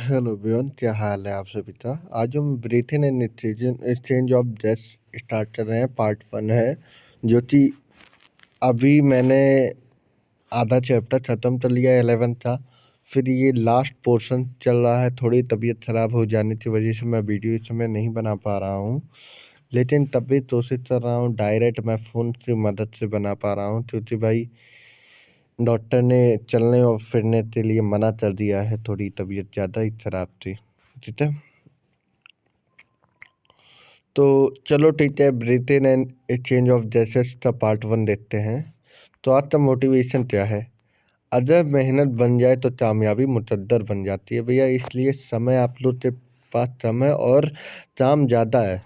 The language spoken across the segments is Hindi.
हेलो एवरीवन, क्या हाल है आप सभी का। आज हम breathing and exchange of gas start कर रहे हैं। पार्ट 1 है, जो कि अभी मैंने आधा चैप्टर ख़त्म कर लिया 11 का। फिर ये लास्ट पोर्शन चल रहा है। थोड़ी तबीयत ख़राब हो जाने की वजह से मैं वीडियो इस समय नहीं बना पा रहा हूँ, लेकिन तब भी कोशिश कर रहा हूँ डायरेक्ट मैं फ़ोन की मदद से बना पा रहा हूँ, क्योंकि भाई डॉक्टर ने चलने और फिरने के लिए मना कर दिया है। थोड़ी तबीयत ज़्यादा ही ख़राब थी, ठीक है। तो चलो ठीक है, breathing and exchange of gases का पार्ट 1 देखते हैं। तो आज का मोटिवेशन क्या है। अगर मेहनत बन जाए तो कामयाबी मुकद्दर बन जाती है भैया। इसलिए समय आप लोग के पास समय और काम ज़्यादा है।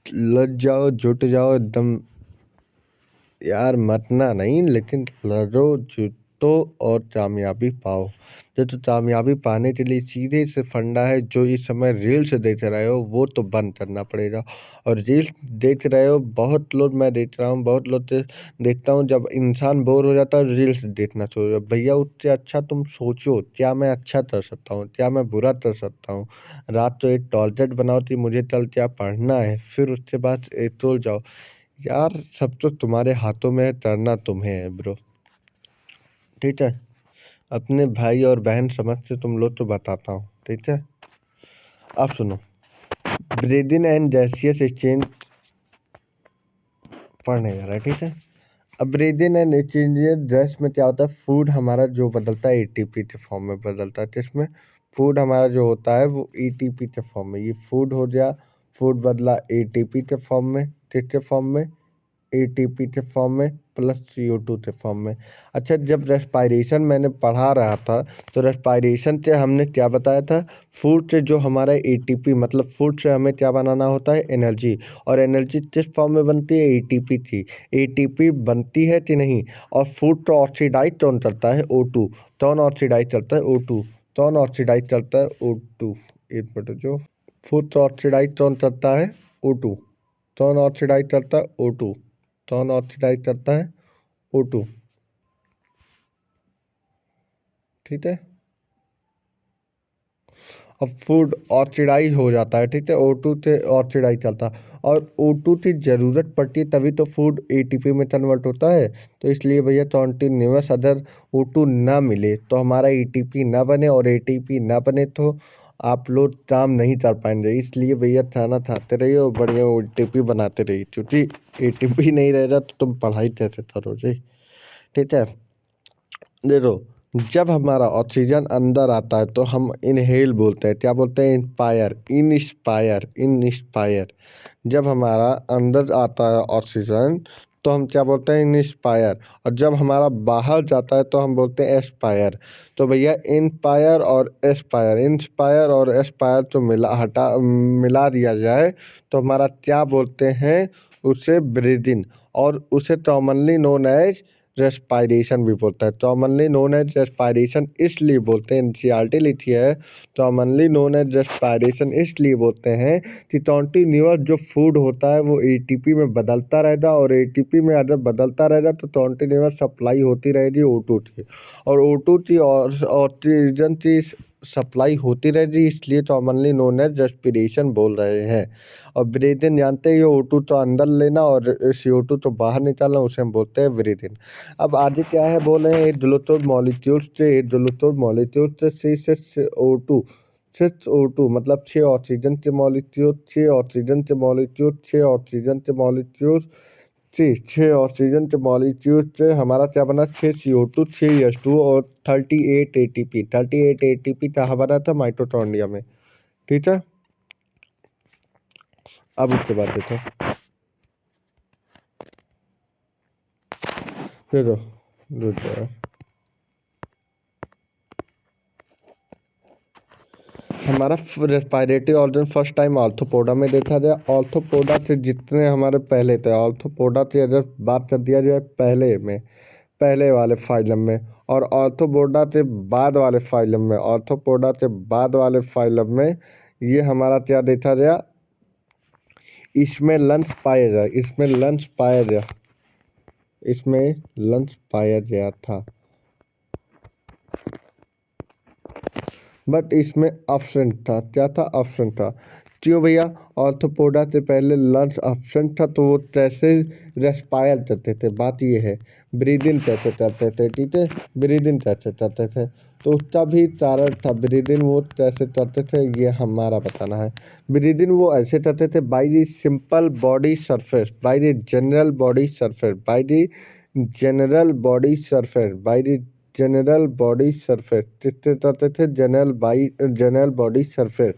लग जाओ, जुट जाओ एकदम यार, मरना नहीं, लेकिन लड़ो, जुटो और कामयाबी पाओ। तो कामयाबी पाने के लिए सीधे से फंडा है, जो इस समय रील्स देख रहे हो वो तो बंद करना पड़ेगा। और रील्स देख रहे हो, बहुत लोग, मैं देख रहा हूँ, बहुत लोग देखता हूँ, जब इंसान बोर हो जाता है रील्स देखना छोड़। भैया उससे अच्छा तुम सोचो, क्या मैं अच्छा कर सकता हूँ, क्या मैं बुरा कर सकता हूँ। रात को एक टारगेट बनाओ कि मुझे कल क्या पढ़ना है, फिर उसके बाद सो जाओ। यार सब तो तुम्हारे हाथों में है, करना तुम्हें है ब्रो, ठीक है। अपने भाई और बहन समझ से तुम लोग तो बताता हूँ, ठीक है। अब सुनो, ब्रीदिंग एंड गैसियस एक्सचेंज पढ़ने जा रहा है, ठीक है। अब ब्रीदिंग एंड एक्सचेंज गैस में क्या होता है, फूड हमारा जो बदलता है एटीपी के फॉर्म में बदलता है। तो इसमें फूड हमारा जो होता है वो एटीपी के फॉर्म में, ये फूड हो गया, फूड बदला एटीपी के फॉर्म में, किसके फॉर्म में, एटीपी के फॉर्म में प्लस CO2 के फॉर्म में। अच्छा, जब रेस्पायरेशन मैंने पढ़ा रहा था, तो रेस्पायरेशन से हमने क्या बताया था, फूड से जो हमारा एटीपी, मतलब फूड से हमें क्या बनाना होता है, एनर्जी। और एनर्जी किस फॉर्म में बनती है, एटीपी थी। एटीपी बनती है कि नहीं। और फूड तो ऑक्सीडाइज कौन करता है, O2। कौन ऑक्सीडाइज करता है, O2। कौन ऑक्सीडाइज करता है, O2। एक मिनट, जो फूड तो ऑक्सीडाइज कौन करता है, O2। कौन ऑक्सीडाइज करता है, O2। कौन ऑक्सीडाइज करता है, O2, ठीक है। अब फूड ऑक्सीडाइज हो जाता है, ठीक है, O2 से ऑक्सीडाइज चलता है। और O2 की ज़रूरत पड़ती है तभी तो फूड एटीपी में कन्वर्ट होता है। तो इसलिए भैया कॉन्टिन्यूस अगर O2 ना मिले तो हमारा एटीपी ना बने, और एटीपी ना बने तो आप लोग काम नहीं कर पाएंगे। इसलिए भैया खाना खाते रहिए और बढ़िया एटीपी बनाते रहिए, क्योंकि एटीपी नहीं रहेगा तो तुम पढ़ाई कैसे करोगे, ठीक है। देखो, जब हमारा ऑक्सीजन अंदर आता है तो हम इनहेल बोलते हैं, क्या बोलते हैं, इंस्पायर, इंस्पायर, इंस्पायर। जब हमारा अंदर आता है ऑक्सीजन तो हम क्या बोलते हैं, इंस्पायर। और जब हमारा बाहर जाता है तो हम बोलते हैं एक्सपायर। तो भैया इंस्पायर और एक्सपायर, इंस्पायर और एक्सपायर तो मिला दिया जाए तो हमारा क्या बोलते हैं, उसे ब्रीदिंग। और उसे कॉमनली नोन एज रेस्पायरेशन भी बोलता है। कॉमनली नोन एज रेस्पायरेशन इसलिए बोलते हैं, एनसीईआरटी लिखी है, कॉमनली नोन एज रेस्पायरेशन इसलिए बोलते हैं कि कॉन्टिन्यूअस जो फूड होता है वो एटीपी में बदलता रहेगा, और एटीपी में अगर बदलता रहेगा तो कॉन्टिन्यूअस सप्लाई होती रहेगी O2 की। और O2 की और ऑक्सीजन की सप्लाई होती रहेगी, इसलिए कॉमनली नोन एज रेस्पिरेशन बोल रहे हैं। और ब्रीदिंग जानते ही हो, O2 तो अंदर लेना और CO2 तो बाहर निकालना, उसे हम बोलते हैं ब्रीदिंग। अब आगे क्या है, बोल रहे हैं ग्लूकोज मॉलिक्यूल्स से, ग्लूकोज मॉलिक्यूल्स से O2, 6 O2 मतलब 6 ऑक्सीजन के मॉलिक्यूल, 6 ऑक्सीजन के मॉलिक्यूल, 6 ऑक्सीजन के मॉलिक्यूल, 6 ऑक्सीजन के मॉलिक्यूल से हमारा क्या बना, 6 CO2, 6 H2 और 38 ATP। 38 ATP कहाँ बना था, माइटोकॉन्ड्रिया में, ठीक है। अब उसके बाद देखो, देखो, देखो हमारा respiratory organ first time arthropoda में देखा जाए। आर्थ्रोपोडा से जितने हमारे पहले थे, आर्थ्रोपोडा से अगर बात कर दिया जाए पहले में, पहले वाले फाइलम में, और आर्थ्रोपोडा से बाद वाले फाइलम में, आर्थ्रोपोडा से बाद वाले फाइलम में, ये हमारा क्या देखा गया, इसमें लंच पाया जाए, इसमें लंच पाया गया, इसमें लंच पाया गया था। बट इसमें ऑप्शन था, क्या था, ऑप्शन था। क्यों भैया? ऑर्थोपोडा से पहले लंग्स ऑप्शन था, तो वो कैसे रेस्पायर करते थे, बात ये है। ब्रीदिंग कैसे करते थे, ठीक है, ब्रीदिंग कैसे करते थे, तो उसका भी कारण था। ब्रीदिंग वो कैसे करते थे ये हमारा बताना है। ब्रीदिंग वो ऐसे करते थे by the simple body surface, by the general body surface, by the general body surface, by the general body surface, किससे करते थे, जनरल बॉडी सरफेस।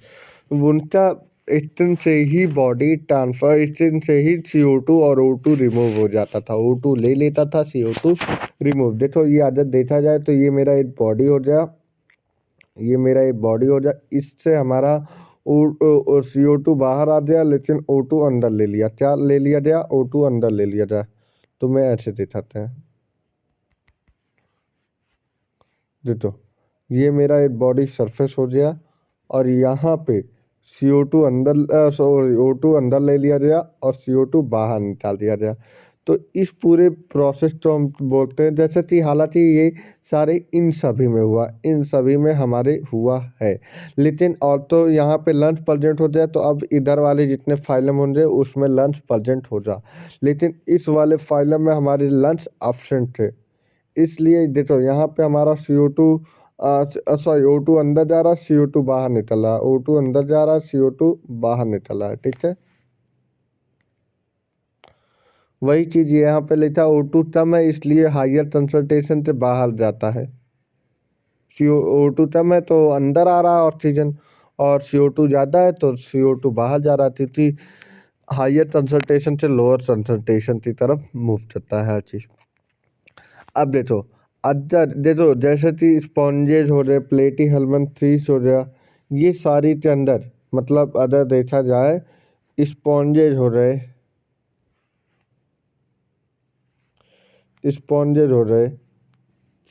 उनका स्किन से ही बॉडी ट्रांसफर, स्किन से ही CO2 और O2 रिमूव हो जाता था। O2 ले लेता था, CO2 रिमूव। देखो ये आदत देखा जाए तो ये मेरा एक बॉडी हो गया, ये मेरा एक बॉडी हो गया। इससे हमारा CO2 बाहर आ गया, लेकिन O2 अंदर ले लिया। क्या ले लिया गया? O2 अंदर ले लिया गया। तो मैं ऐसे दिखाते हैं, देखो ये मेरा एक बॉडी सरफेस हो गया, और यहाँ पे CO2 अंदर, सॉरी O2 अंदर ले लिया गया और CO2 बाहर निकाल दिया गया। तो इस पूरे प्रोसेस को हम बोलते हैं, जैसे कि हालांकि ये सारे इन सभी में हुआ, इन सभी में हमारे हुआ है। लेकिन और तो यहाँ पे लंग्स प्रेजेंट हो जाए, तो अब इधर वाले जितने फाइलम होंगे उसमें लंग्स प्रेजेंट हो जा, लेकिन इस वाले फाइलम में हमारे लंग्स एब्सेंट थे। इसलिए देखो यहाँ पे हमारा CO2, सॉरी O2 अंदर जा रहा, CO2 बाहर निकल रहा, O2 अंदर जा रहा, CO2 बाहर निकल रहा है, ठीक है। वही चीज़ यहाँ पे लिखा, O2 कम है इसलिए हायर कंसंट्रेशन से बाहर जाता है। O2 कम है तो अंदर आ रहा है ऑक्सीजन, और CO2 ज़्यादा है तो CO2 बाहर जा रहा, क्योंकि हायर कंसंट्रेशन से लोअर कंसंट्रेशन की तरफ मूव करता है हर चीज़। अब देखो, अदर देखो जैसे कि स्पॉन्जेज हो रहे, प्लेटी हेलमिंथेस हो गया, ये सारी के अंदर, मतलब अदर देखा जाए, स्पॉन्जेज हो रहे, स्पॉन्जेज हो रहे,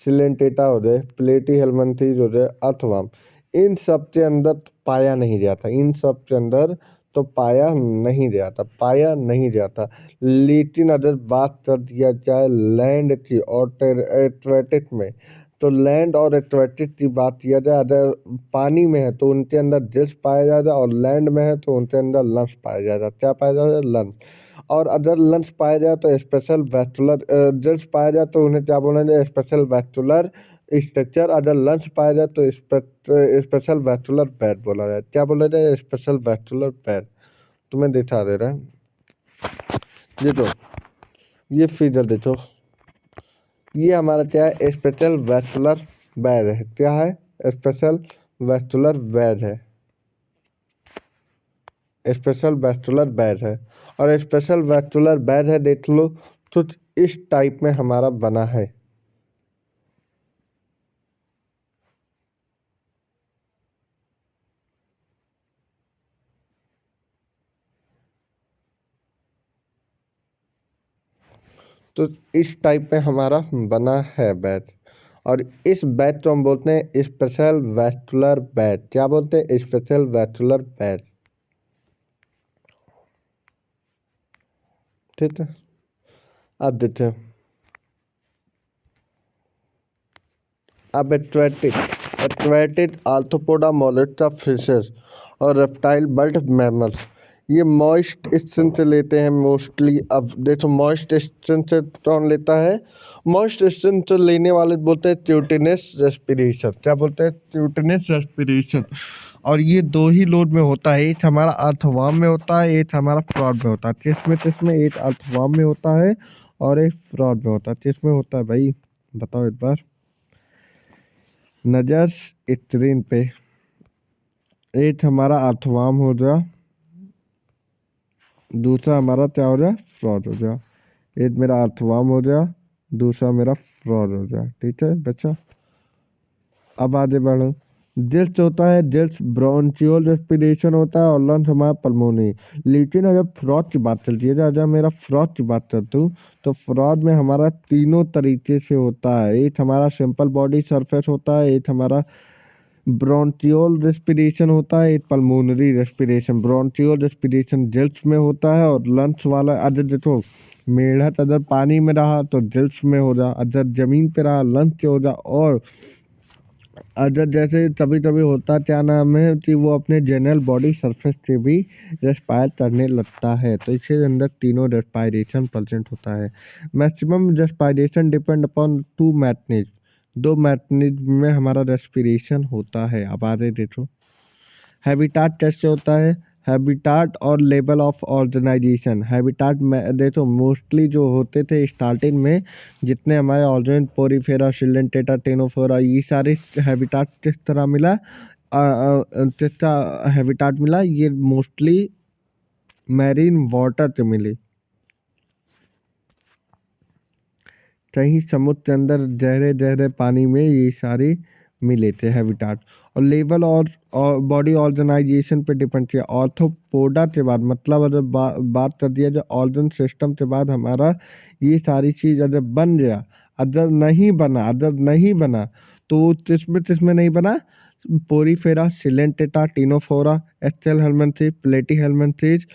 सिलेंटेटा हो रहे, प्लेटी हेलमिंथेस हो रहे, अर्थवर्म, इन सब के अंदर पाया नहीं जाता, इन सब के अंदर तो पाया नहीं जाता, पाया नहीं जाता। लेकिन अगर बात कर दिया जाए लैंड की और एक्वेटिक में, तो लैंड और एक्वेटिक की बात किया जाए, अगर पानी में है तो उनके अंदर जिल्स पाया जाता, और लैंड में है तो उनके अंदर लंग्स पाया जाता। क्या पाया जाता? लंग्स। और अगर लंग्स पाया जाए तो स्पेशल वैस्कुलर, जिल्स पाया जाए तो उन्हें क्या बोला जाए? Special vascular structure. अगर लंग्स पाया जाए तो स्पेशल वैस्कुलर पैड बोला जाए। क्या बोला जाए? Special vascular pad. तुम्हें दिखा दे रहा है, ये तो, ये फिगर देखो, ये हमारा क्या है? स्पेशल वैस्कुलर पैड है। क्या है? स्पेशल वैस्कुलर पैड है, स्पेशल वैस्कुलर बैड है। और स्पेशल वैस्कुलर बैड है, देख लो, तो इस टाइप में हमारा बना है। तो इस टाइप में हमारा बना है बैट, और इस बैट को हम बोलते हैं स्पेशल वैस्कुलर बैट। क्या बोलते हैं? स्पेशल वैस्कुलर बैट, ठीक है। अब देखते हैं, अब एक्वेटिक आर्थ्रोपोडा, मोलस्का, फिशेस और रेप्टाइल बर्ड मैमल्स, ये मॉइस्ट स्टन से लेते हैं मोस्टली। अब देखो मॉइस्ट स्टन से कौन लेता है? मॉइस्ट स्टन से लेने वाले बोलते हैं ट्यूटिनस रेस्पिरेशन। क्या बोलते हैं? ट्यूटिनस रेस्पिरेशन। और ये दो ही लोड में होता है, एक हमारा अर्थवर्म में होता है, एक हमारा फ्रॉड में होता है। किसमें एक अर्थवर्म में होता है और एक फ्रॉड में होता है। किसमें होता है भाई, बताओ एक बार, नजर स्क्रीन पे। एक हमारा अर्थवर्म हो गया, दूसरा हमारा क्या हो गया? फ्रॉड हो गया। एक मेरा अर्थवर्म हो गया, दूसरा मेरा फ्रॉड हो गया, ठीक है बच्चा। अब आगे बढ़ो, जिल्स होता है, जिल्स ब्रोंचियल रेस्पिरेशन होता है, और लंग्स हमारा पल्मोनी। लेकिन अगर फ्रॉड की बात चलती है, अगर मेरा फ्रॉड की बात करता हूँ, तो फ्रॉड में हमारा तीनों तरीके से होता है। एक हमारा सिंपल बॉडी सरफेस होता है, एक हमारा ब्रोंचियल रेस्पिरेशन होता है, एक pulmonary respiration. Bronchial respiration Jill's में होता है, और लंग्स वाला अगर देखो, मेढक अगर पानी में रहा तो जिल्स में हो जा, अगर जमीन पे रहा लंग्स में हो जा, और अगर जैसे कभी कभी होता क्या नाम है कि वो अपने जनरल बॉडी सरफेस से भी रेस्पायर करने लगता है, तो इसके अंदर तीनों रेस्पायरेशन प्रेजेंट होता है। Maximum respiration depend upon two mechanism, दो मैकेनिज्म में हमारा रेस्पिरेशन होता है। अब आगे देखो हैबिटाट कैसे होता है। हैबिटाट और लेवल ऑफ ऑर्गेनाइजेशन। हैबिटाट में देखो मोस्टली जो होते थे स्टार्टिंग में, जितने हमारे ऑर्गेन पोरीफेरा सिलेंटेटा टेनोफोरा, ये सारे हैबिटाट किस तरह मिला, किसका हैबिटाट मिला, ये मोस्टली मैरीन वाटर से मिले। कहीं समुद्र के अंदर गहरे गहरे पानी में ये सारे मिले थे हैबिटाट। और लेवल और बॉडी ऑर्गेनाइजेशन पे डिपेंड किया। ऑर्थोपोडा के बाद मतलब अगर बात कर दिया जाए ऑर्गन सिस्टम के बाद हमारा ये सारी चीज़ अगर बन गया, अगर नहीं बना तो किसमें नहीं बना। पोरीफेरा सिलेंटेटा टिनोफोरा एस्टेल हेलमेंथ्रिस प्लेटी हेलमेंथ्रिस,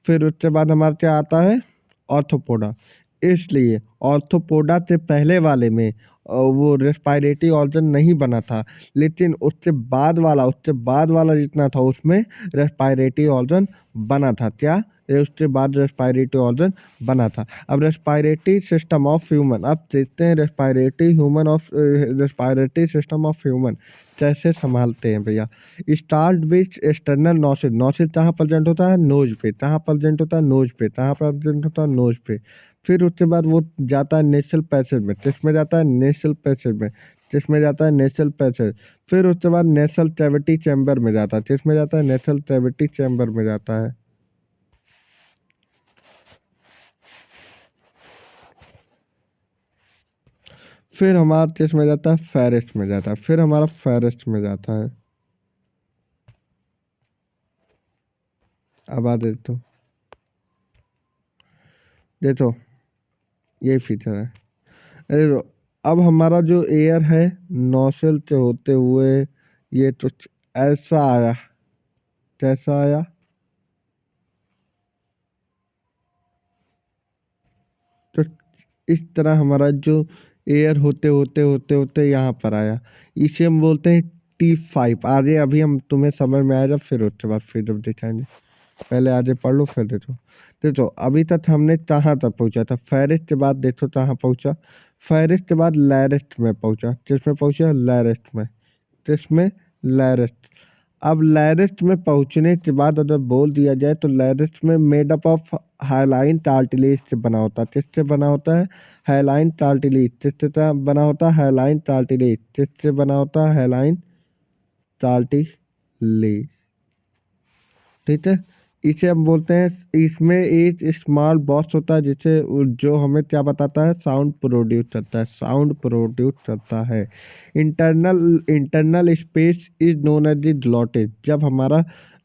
फिर उसके बाद हमारे क्या आता है ऑर्थोपोडा। इसलिए ऑर्थोपोडा से पहले वाले में वो रेस्पायरेटरी ऑर्गन नहीं बना था, लेकिन उससे बाद वाला जितना था उसमें रेस्पायरेटरी ऑर्गन बना था। क्या ये उसके बाद रेस्पायरेटरी ऑर्गन बना था। अब रेस्पायरेटरी सिस्टम ऑफ ह्यूमन, अब देखते हैं रेस्पायरेटरी सिस्टम ऑफ ह्यूमन कैसे संभालते हैं भैया। Start with external NOCIL. NOCIL कहाँ प्रेजेंट होता है, नोज पे। कहाँ प्रेजेंट होता है, नोज पे। कहाँ प्रेजेंट होता है, नोज पे। फिर उसके बाद वो जाता है नेशनल पैसेज में। किसमें जाता है, नेशनल पैसेज में। किसमें जाता है, नेशनल पैसेज। फिर उसके बाद नेशनल कैविटी चैम्बर में जाता है। किसमें जाता है, नेशनल कैविटी चैम्बर में जाता है। फिर हमारा किसमें जाता है, फेरेस्ट में जाता है। फिर हमारा फेरेस्ट में जाता है। अब आ देखो, देखो ये फीचर है। अरे अब हमारा जो एयर है नोसेल से होते हुए ये तो ऐसा आया। कैसा आया, तो इस तरह हमारा जो एयर होते होते होते होते यहाँ पर आया। इसे हम बोलते हैं T5। आगे अभी हम तुम्हें समझ में आएगा, फिर उसके बाद फिर जब दिखाएंगे। पहले आगे पढ़ लो फिर देखो। देखो अभी तक हमने कहाँ तक पहुँचा था, फेरिस के बाद देखो कहाँ पहुँचा। फेरिस के बाद लैरिस्ट में पहुँचा। किसमें पहुँचा, लैरिस्ट में। किसमें, लैरिस्ट। अब लैरिस्ट में पहुंचने के बाद अगर बोल दिया जाए तो लैरिस्ट में मेड अप ऑफ हाइलाइन टार्टिलेज से बना होता है। किससे बना होता है, हाइलाइन टार्टिलेज। किससे बना होता है, हाइलाइन टार्टिलेज। किससे बना होता है, हाइलाइन टार्टिलेज। ठीक है, इसे हम बोलते हैं, इसमें एक स्मॉल बॉक्स होता है जिसे, जो हमें क्या बताता है, साउंड प्रोड्यूस करता है। साउंड प्रोड्यूस करता है। Internal space is known as the glottis.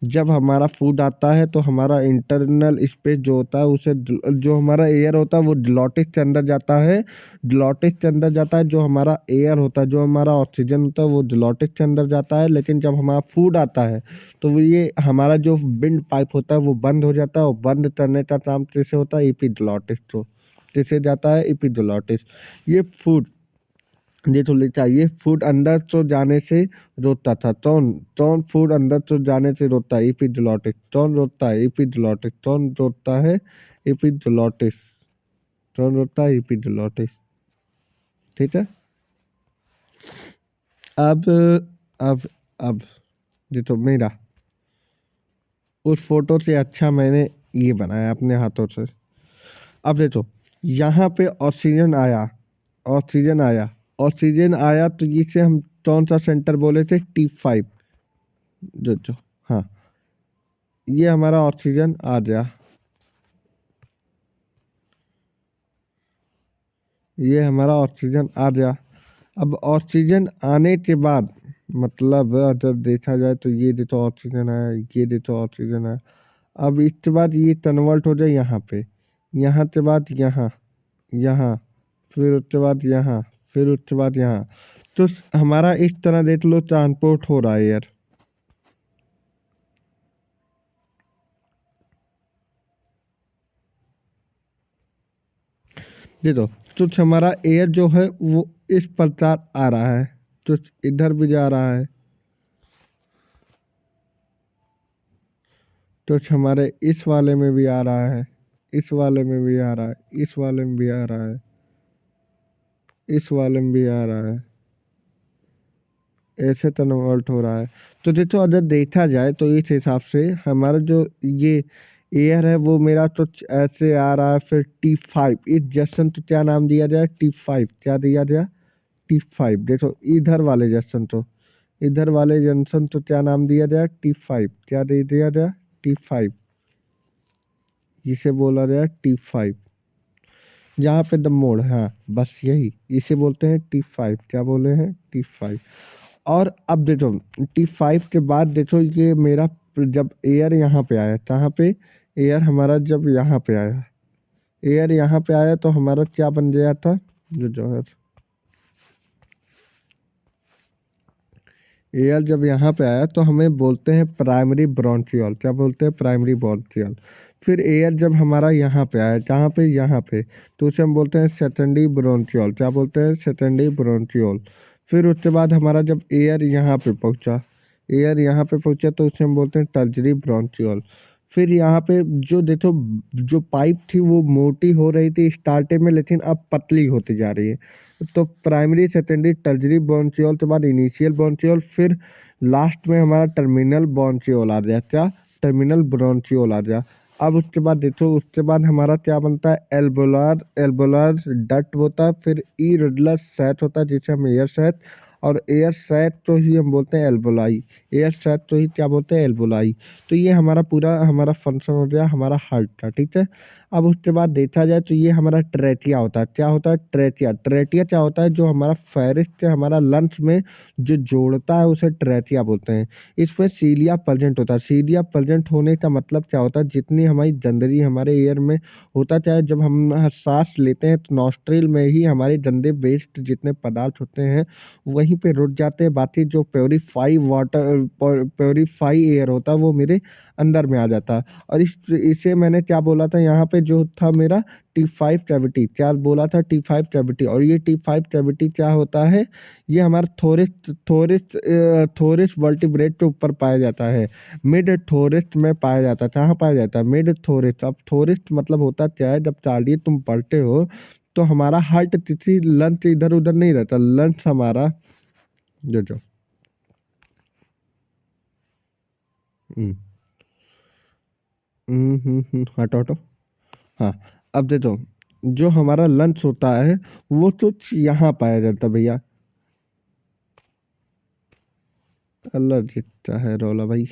जब हमारा फूड आता है तो हमारा इंटरनल स्पेस जो होता है उसे, जो हमारा एयर होता है वो ग्लॉटिस के अंदर जाता है। ग्लॉटिस के अंदर जाता है। जो हमारा एयर होता है, जो हमारा ऑक्सीजन होता है वो ग्लॉटिस के अंदर जाता है। लेकिन जब हमारा फूड आता है तो वो ये हमारा जो विंड पाइप होता है वो बंद हो जाता है, और बंद करने का काम किसे होता है, एपिग्लॉटिस। तो किसे जाता है, एपिग्लॉटिस। ये फूड, ये तो लिखा है, ये फूड अंदर तो जाने से रोकता था। कौन कौन फूड अंदर तो जाने से रोकता है, एपिग्लॉटिस। कौन रोकता है, एपिग्लॉटिस। कौन रोकता है, एपिग्लॉटिस। कौन रोकता है, एपिग्लॉटिस। ठीक है। अब अब अब ये तो मेरा, उस फोटो से अच्छा मैंने ये बनाया अपने हाथों से। अब देखो यहाँ पे ऑक्सीजन आया, ऑक्सीजन आया, ऑक्सीजन आया, तो इसे हम कौन सा सेंटर बोले थे, T5। जो हाँ, ये हमारा ऑक्सीजन आ गया। ये हमारा ऑक्सीजन आ गया। अब ऑक्सीजन आने के बाद, मतलब जब देखा जाए तो ये देखो ऑक्सीजन आया, ये देखो ऑक्सीजन आया। अब इसके बाद ये कन्वर्ट हो जाए यहाँ पे, यहाँ के बाद यहाँ, यहाँ, फिर उसके बाद यहाँ, फिर उसके बाद यहाँ। तो हमारा इस तरह देख लो ट्रांसपोर्ट हो रहा है यार। देखो कुछ हमारा एयर जो है वो इस प्रकार आ रहा है। तो इधर भी जा रहा है, तो हमारे इस वाले में भी आ रहा है, इस वाले में भी आ रहा है, इस वाले में भी आ रहा है, इस वाले में भी आ रहा है, ऐसे कन्वर्ट हो रहा है। तो देखो अगर देखा जाए तो इस हिसाब से हमारा जो ये एयर है वो मेरा तो ऐसे आ रहा है। फिर T5 इस जंक्शन तो क्या नाम दिया जाए, T5 क्या दिया जाए, T5। देखो इधर वाले जंक्शन तो, इधर वाले जंक्शन तो क्या नाम दिया जाए, T5 क्या दे दिया जाए, T5, जिसे बोला जाए T5। यहाँ पे द मोड़, हाँ बस यही, इसे बोलते हैं T5। क्या बोले हैं, T5। और अब देखो T5 के बाद देखो ये मेरा जब एयर यहाँ पे आया, कहाँ पे, एयर हमारा जब यहाँ पे आया, एयर यहाँ पे आया तो हमारा क्या बन गया था, जो है एयर जब यहाँ पे आया तो हमें बोलते हैं प्राइमरी ब्रोंचियोल। क्या बोलते हैं, प्राइमरी ब्रोंचियोल। फिर एयर जब हमारा यहाँ पे आया, कहाँ पे, यहाँ पे, तो उसे हम बोलते हैं सेकेंडरी ब्रोंचियोल। क्या बोलते हैं, सेकेंडरी ब्रोंचियोल। फिर उसके बाद हमारा जब एयर यहाँ पे पहुँचा, एयर यहाँ पे पहुँचा तो उसे हम बोलते हैं टर्जरी ब्रोंचियोल। फिर यहाँ पे जो देखो जो पाइप थी वो मोटी हो रही थी स्टार्टिंग में, लेकिन अब पतली होती जा रही है। तो प्राइमरी सेकेंडरी टर्जरी ब्रोंचियोल के बाद इनिशियल ब्रोंचियोल, फिर लास्ट में हमारा टर्मिनल ब्रोंचियोल आ गया। क्या, टर्मिनल ब्रोंचियोल आ गया। अब उसके बाद देखो उसके बाद हमारा क्या बनता है, एल्बोलार, एल्बोलार डक्ट होता है। फिर इरेगुलर सेट होता है जिसे हम एयर सेट, और एयर सेट तो ही हम बोलते हैं एल्बोलाई, एयर सेट तो ही क्या बोलते हैं, एल्बोलाई। तो ये हमारा पूरा हमारा फंक्शन हो गया हमारा हार्ट का, ठीक है। अब उसके बाद देखा जाए तो ये हमारा ट्रेकिया होता है। क्या होता है, ट्रेकिया। ट्रेकिया क्या होता है, जो हमारा फेरिस से हमारा लंग्स में जो जोड़ता है उसे ट्रेकिया बोलते हैं। इसमें सीलिया प्रेजेंट होता है। सीलिया प्रेजेंट होने का मतलब क्या होता है, जितनी हमारी जनरली हमारे एयर में होता, चाहे जब हम सांस लेते हैं तो नॉस्ट्रिल में ही हमारे गंदे वेस्ट जितने पदार्थ होते हैं वहीं पे रुक जाते हैं। बाकी जो प्योरीफाई वाटर, प्योरीफाई एयर होता है वो मेरे अंदर में आ जाता है। और इसे मैंने क्या बोला था, यहाँ पे जो था मेरा T5 कैविटी, क्या बोला था, T5 कैविटी। और ये T5 कैविटी क्या होता है, ये हमारा थोरिस वर्टिब्रेट के ऊपर पाया जाता है, मिड थोरिस में पाया जाता है। कहाँ पाया जाता है, मिड थोरिस। अब थोरिस मतलब होता क्या है, जब चार्डिए तुम पढ़ते हो तो हमारा हार्ट किसी लंच इधर उधर नहीं रहता, लंच हमारा जो हम्म हटो हटो, हाँ। अब देखो जो हमारा लंच होता है वो तो यहाँ पाया जाता है भैया। अल्लाह जीता है रौला भाई।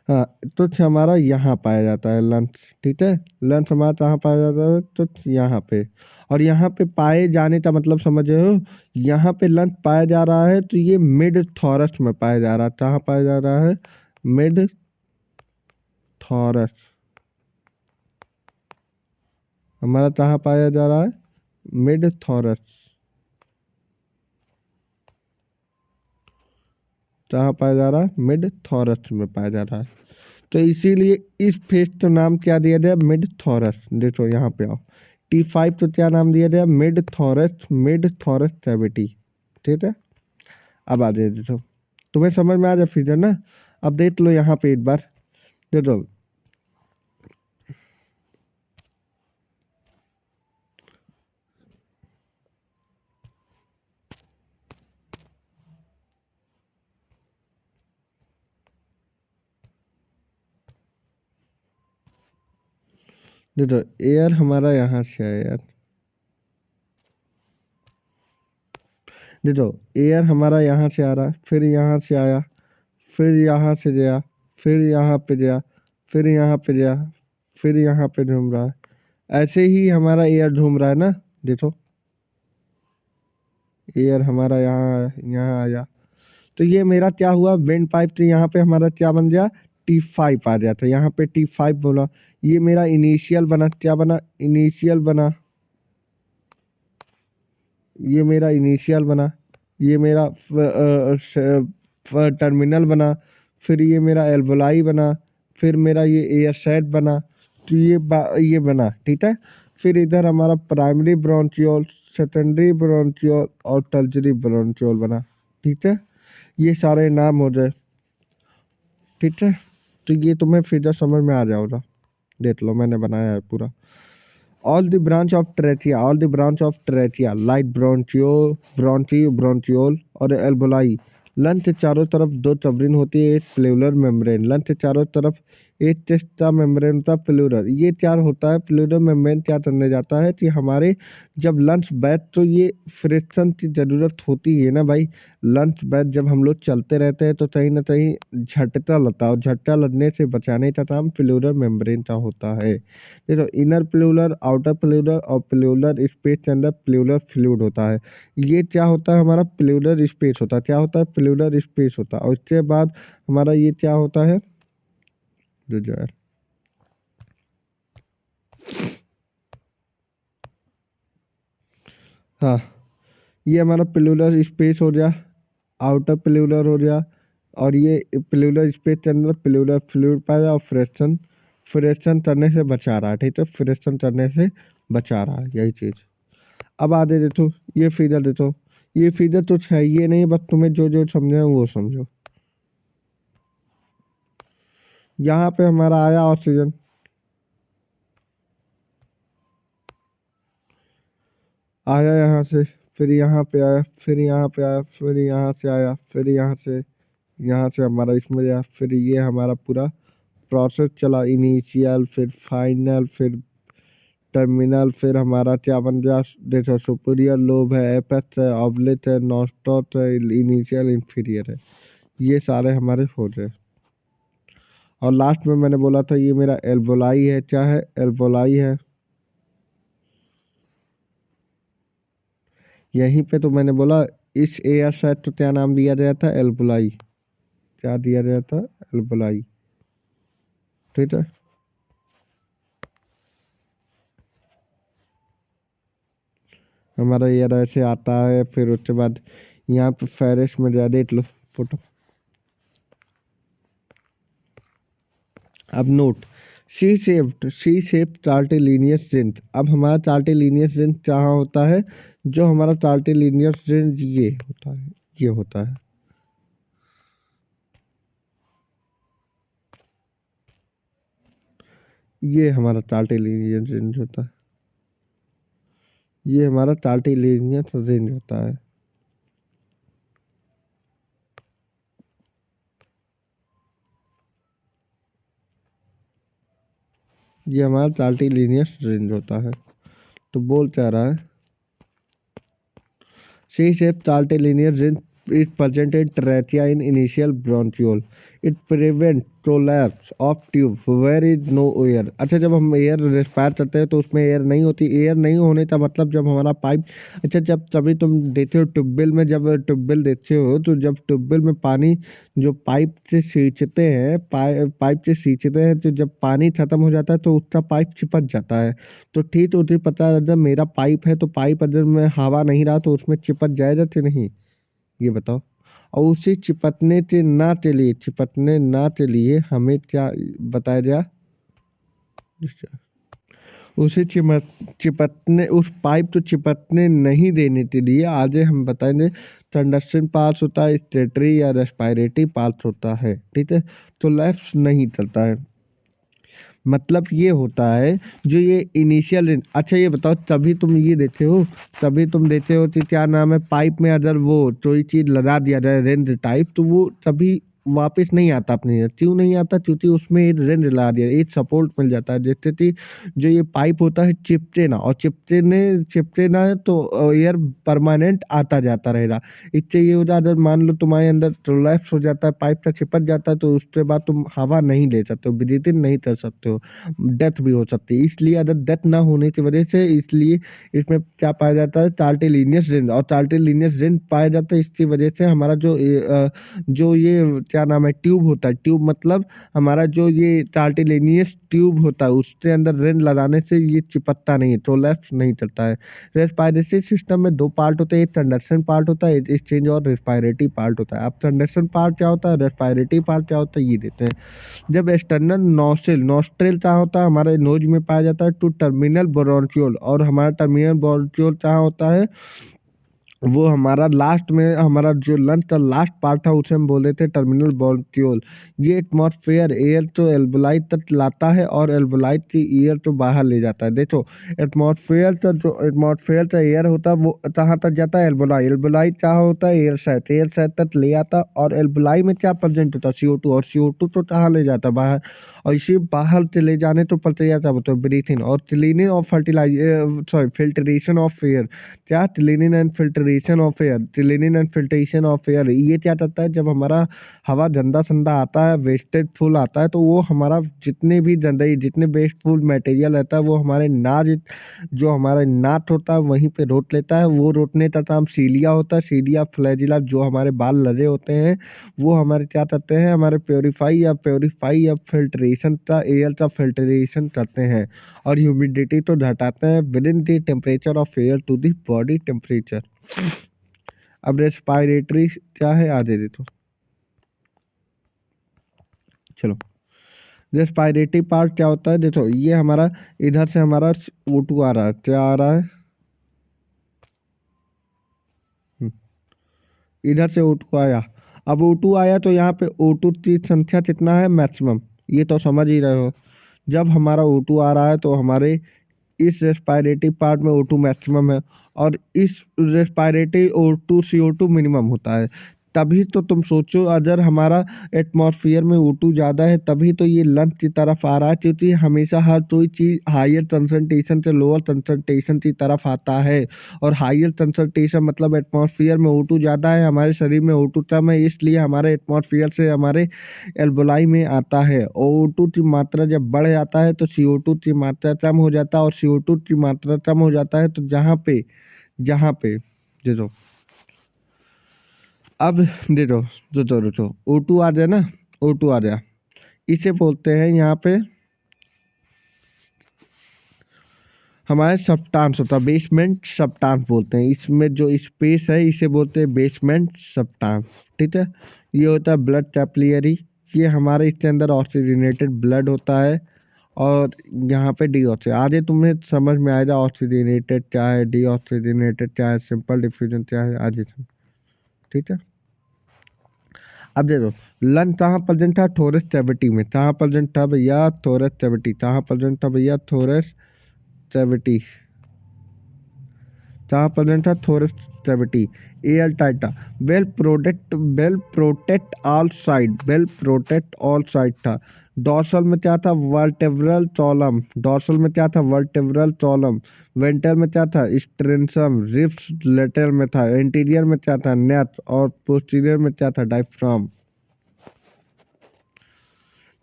हाँ, तो हमारा यहाँ पाया जाता है लंच, ठीक है। लंच हमारा कहाँ पाया जाता है, तो यहाँ पे। और यहाँ पे पाए जाने का मतलब समझ रहे हो, यहाँ पे लंच पाया जा रहा है तो ये मिड थॉरस में पाया जा रहा है। कहाँ पाया जा रहा है, मिड थॉरस। हमारा कहाँ पाया जा रहा है, मिड थॉरस। कहाँ पाया जा रहा है, मिड थॉरस में पाया जा रहा है। तो इसीलिए इस फेस का नाम क्या दिया गया, मिड थॉरस। देखो यहाँ पे आओ, T5 तो क्या नाम दिया गया, मिड थॉरस, मिड थॉरस कैविटी, ठीक है। अब आ जाए देखो, तुम्हें समझ में आ जाए फिर ना। अब देख लो यहाँ पे एक बार, देखो देखो एयर हमारा यहाँ से है यार, देखो एयर हमारा यहाँ से आ रहा है, फिर यहाँ से आया, फिर यहाँ से गया, फिर यहाँ पे गया, फिर यहाँ पे गया, फिर यहाँ पे घूम रहा है। ऐसे ही हमारा एयर घूम रहा है ना। देखो एयर हमारा यहाँ यहाँ आया, तो ये मेरा क्या हुआ, वेंट पाइप। तो यहाँ पे हमारा क्या बन गया, T5 आ गया था। यहाँ पे T5 बोला, ये मेरा इनिशियल बना। क्या बना, इनिशियल बना, ये मेरा इनिशियल बना, ये मेरा टर्मिनल बना, फिर ये मेरा एल्वोलाई बना, फिर मेरा ये एयर सेट बना। तो ये बना, ठीक है। फिर इधर हमारा प्राइमरी ब्रोंचियोल, सेकेंडरी ब्रोंचियोल और टर्जरी ब्रोंचियोल बना। ठीक है, ये सारे नाम हो जाए। ठीक है, तो ये तुम्हें फिगर समझ में आ जाएगा। देख लो मैंने बनाया है पूरा। All the branch of trachea, all the branch of trachea light ब्रोंचियोल और एल्बोलाई। लंच के चारों तरफ दो टर्बिन होती है, एक प्लूरल मेम्ब्रेन। लंच के चारों तरफ एक टेस्टा मेम्ब्रेन होता है, प्लूरल। ये क्या होता है प्लूरल मेम्ब्रेन, क्या करने जाता है कि हमारे जब लंच बैठ तो ये फ्रिक्शन की ज़रूरत होती है ना भाई। लंच बैठ जब हम लोग चलते रहते हैं तो कहीं ना कहीं झटका लगता है, और झटका लगने से बचाने का काम प्लूरल मेम्ब्रेन का होता है। देखो इनर प्लूरल, आउटर प्लूरल और प्लूरल स्पेस के अंदर प्लूरल फ्लूइड होता है। ये क्या होता है हमारा प्लूरल स्पेस होता है। क्या होता है प्लूरल स्पेस होता है। और इसके बाद हमारा ये क्या होता है जो यार, हाँ, ये हमारा प्लूरल स्पेस हो गया, आउटर प्लूरल हो गया, और ये प्लूरल स्पेस के अंदर प्लूरल फ्लूइड पाया और फ्रिक्शन करने से बचा रहा है। ठीक है, फ्रिक्शन करने से बचा रहा है, यही चीज़। अब आगे देखो, ये फिगर देखो, ये फिगर तो चाहिए नहीं, बस तुम्हें जो जो समझे वो समझो। यहाँ पे हमारा आया ऑक्सीजन, आया यहाँ से, फिर यहाँ पे आया, फिर यहाँ पे आया, फिर यहाँ से आया, फिर यहाँ से हमारा इसमें आया, फिर ये हमारा पूरा प्रोसेस चला, इनिशियल फिर फाइनल फिर टर्मिनल, फिर हमारा क्या बन गया देखो, सुपीरियर लोब है, एपेक्स है, ऑब्लिक है, नॉस्टॉट है, इनिशियल इंफीरियर है। ये सारे हमारे हो गए। और लास्ट में मैंने बोला था ये मेरा एल्बोलाई है, क्या है एल्बोलाई है। यहीं पे तो मैंने बोला इस एयर साइड तो क्या नाम दिया गया था एल्बोलाई, क्या दिया गया था एल्बोलाई। ठीक है, हमारा एयर ऐसे आता है, फिर उसके बाद यहाँ पे फेरिस में जा देख लो फोटो। अब नोट, सी शेप्ड चार्टिलिनियस रेंज। अब हमारा चार्टिलिनियस रेंज कहाँ होता है, जो हमारा चार्टिलिनियस रेंज ये होता है, ये होता है। ये हमारा चार्टिलिनियस रेंज होता है, ये हमारा चार्टिलिनियस रेंज होता है। ये हमारा चार्टिलिनियस रेंज होता है। तो बोल क्या रहा है, C-shaped curtilinear rinse is present in trachea in initial bronchiole. It prevents prolapse of tube where is no air. अच्छा, जब हम एयर रेस्पायर करते हैं तो उसमें एयर नहीं होती। एयर नहीं होने का मतलब जब हमारा पाइप, अच्छा जब तभी तुम देते हो ट्यूबवेल में, जब ट्यूबवेल देते हो तो जब ट्यूबवेल में पानी जो पाइप से सींचते हैं, पाइप से सींचते हैं, तो जब पानी खत्म हो जाता है तो उसका पाइप चिपक जाता है। तो ठीक उसी पता है, जब मेरा पाइप है तो पाइप अगर मैं हवा नहीं रहा तो उसमें चिपक जाएगा कि नहीं, ये बताओ। और उसी चिपकने ना के लिए हमें क्या बताया गया, उसे चिपकने, उस पाइप को चिपकने नहीं देने के लिए आगे हम बताएंगे कंडक्शन पार्ट्स होता है, स्टेटरी या रेस्पायरेटरी पार्ट्स होता है। ठीक है, तो लेफ्ट नहीं चलता है, मतलब ये होता है जो ये इनिशियल रेंज। अच्छा ये बताओ, तभी तुम ये देते हो, तभी तुम देते हो कि क्या नाम है, पाइप में अगर वो कोई चीज़ लगा दिया जाए रेंज टाइप, तो वो तभी वापस नहीं आता अपनी जगह। क्यों नहीं आता, क्योंकि उसमें एक रेंज लगा दिया, एक सपोर्ट मिल जाता है, जैसे कि जो ये पाइप होता है चिपटे ना, और चिपटे ना तो एयर परमानेंट आता जाता रहेगा। इससे ये हो जाता है, मान लो तुम्हारे अंदर प्रोलैप्स हो जाता है, पाइप का चिपक जाता है, तो उसके बाद तुम हवा नहीं ले सकते हो, ब्रीथिंग नहीं कर सकते हो, डेथ भी हो सकती है। इसलिए अगर डेथ ना होने की वजह से, इसलिए इसमें क्या पाया जाता है कार्टिलिनियस रेंज, और कार्टिलिनियस रेंज पाया जाता है इसकी वजह से हमारा जो ये क्या नाम है, ट्यूब होता है। ट्यूब मतलब हमारा जो ये कार्टिलेनियस ट्यूब होता है, उसके अंदर रेन लगाने से ये चिपकता नहीं है, तो लेफ्ट नहीं चलता है। रेस्पायरेटरी सिस्टम में दो पार्ट होते हैं, एक कंडक्शन पार्ट होता है, एक एक्सचेंज और रेस्पायरेटरी पार्ट होता है। अब कंडक्शन पार्ट क्या होता है, रेस्पायरेटरी पार्ट क्या होता है, ये देते हैं। जब एक्सटर्नल नॉस्ट्रिल क्या होता है, हमारे नोज में पाया जाता है, टू टर्मिनल ब्रोंक्यूल, और हमारा टर्मिनल ब्रोंक्यूल क्या होता है, वो हमारा लास्ट में, हमारा जो लंच का लास्ट पार्ट था उसे हम बोल देते हैं टर्मिनल ब्रोंक्यूल। ये एटमॉस्फेयर एयर तो एल्वोलाई तक लाता है और एल्वोलाई की एयर तो बाहर ले जाता है। देखो एटमॉस्फेयर का एयर होता है वो कहाँ तक जाता है, एल्वोलाई। एल्वोलाई क्या होता है, एयर साइड तक ले आता है, और एल्वोलाई में क्या प्रेजेंट होता है, CO2, और CO2 तो कहाँ ले जाता है, बाहर। और इसी बाहर चले जाने तो प्रक्रिया क्या होता है, ब्रीथिंग और क्लीनिंग और फिल्ट्रेशन ऑफ एयर। क्या, cleaning and filtration of air. Cleaning and filtration of air ये क्या करता है, जब हमारा हवा गंदा संदा आता है, वेस्टेज फुल आता है, तो वो हमारा जितने भी गंदगी, जितने वेस्टफुल मटेरियल रहता है, वो हमारे नाज, जो हमारा नाट होता है वहीं पे रोक लेता है। वो रोकने का काम सीलिया होता है। सीलिया फ्लैजिला, जो हमारे बाल लगे होते हैं, वो हमारे क्या करते हैं, हमारे प्योरीफाई या फिल्ट्रेशन का, एयर का फिल्ट्रेशन करते हैं, और ह्यूमिडिटी तो घटाते हैं within the temperature of air to the body temperature. अब रेस्पायरेटरी क्या है, आगे दे तो चलो। रेस्पायरेटरी पार्ट क्या होता है, देखो ये हमारा, इधर से हमारा O2 आ रहा है, क्या आ रहा है, इधर से O2 आया। अब O2 आया तो यहाँ पे O2 की संख्या कितना है, मैक्सिमम, ये तो समझ ही रहे हो। जब हमारा O2 आ रहा है तो हमारे इस रेस्पायरेटरी पार्ट में O2 मैक्सिमम है, और इस रेस्पायरेटरी O2 CO2 मिनिमम होता है। तभी तो तुम सोचो, अगर हमारा एटमॉस्फेयर में O2 ज़्यादा है, तभी तो ये लंच की तरफ आ रहा है, क्योंकि हमेशा हर कोई चीज़ हायर कंसंट्रेशन से लोअर कंसंट्रेशन की तरफ आता है। और हायर कंसंट्रेशन मतलब एटमॉस्फेयर में O2 ज़्यादा है, हमारे शरीर में O2 कम है, इसलिए हमारे एटमॉस्फेयर से हमारे एल्वोलाई में आता है। और O2 की मात्रा जब बढ़ जाता है तो CO2 की मात्रा कम हो जाता है, और CO2 की मात्रा कम हो जाता है तो जहाँ पे देखो, अब देखो, रुको, O2 आ जाए ना, O2 आ गया, इसे बोलते हैं यहाँ पे हमारे सब्सटेंस होता है, बेसमेंट सब्सटेंस बोलते हैं। इसमें जो स्पेस है इसे बोलते हैं बेसमेंट सब्सटेंस, ठीक है। ये होता है ब्लड कैपिलरी, ये हमारे इसके अंदर ऑक्सीजनेटेड ब्लड होता है। और यहाँ पे डीऑक्सीजन, आगे तुम्हें समझ में आएगा ऑक्सीजनेटेड क्या है, डीऑक्सीजनेटेड क्या है, सिंपल डिफ्यूजन क्या है, आगे तुम, ठीक है। अब देखो, लंग कहाँ प्रेजेंट था, थोरस कैविटी में। कहाँ प्रेजेंट था भैया, थोरस कैविटी। कहाँ प्रेजेंट था भैया, थोरस कैविटी। कहाँ प्रेजेंट था, थोरस कैविटी। एयर टाइट था, वेल प्रोटेक्ट ऑल साइड था। डॉर्सल में क्या था, वर्टेब्रल कॉलम। डॉर्सल में क्या था, वर्टेब्रल कॉलम। वेंट्रल में क्या था, स्ट्रेंसम। रिफ्स लेटरल में था। इंटीरियर में क्या था, नेट। और पोस्टीरियर में क्या था, डायफ्राम,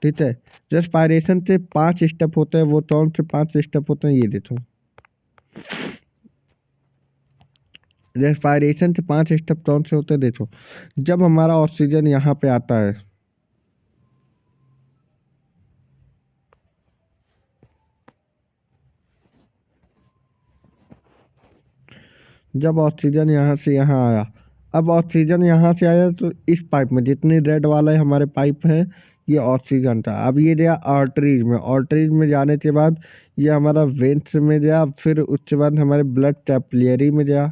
ठीक है। रेस्पायरेशन से 5 स्टेप होते हैं, वो कौन से 5 स्टेप होते हैं, ये देखो। रेस्पायरेशन से 5 स्टेप कौन से होते हैं, देखो। जब हमारा ऑक्सीजन यहाँ पे आता है, जब ऑक्सीजन यहाँ से यहाँ आया, अब ऑक्सीजन यहाँ से आया तो इस पाइप में, जितनी रेड वाले हमारे पाइप हैं, ये ऑक्सीजन था। अब ये गया आर्टरीज में जाने के बाद ये हमारा वेंस में गया, फिर उसके बाद हमारे ब्लड कैपिलरी में गया।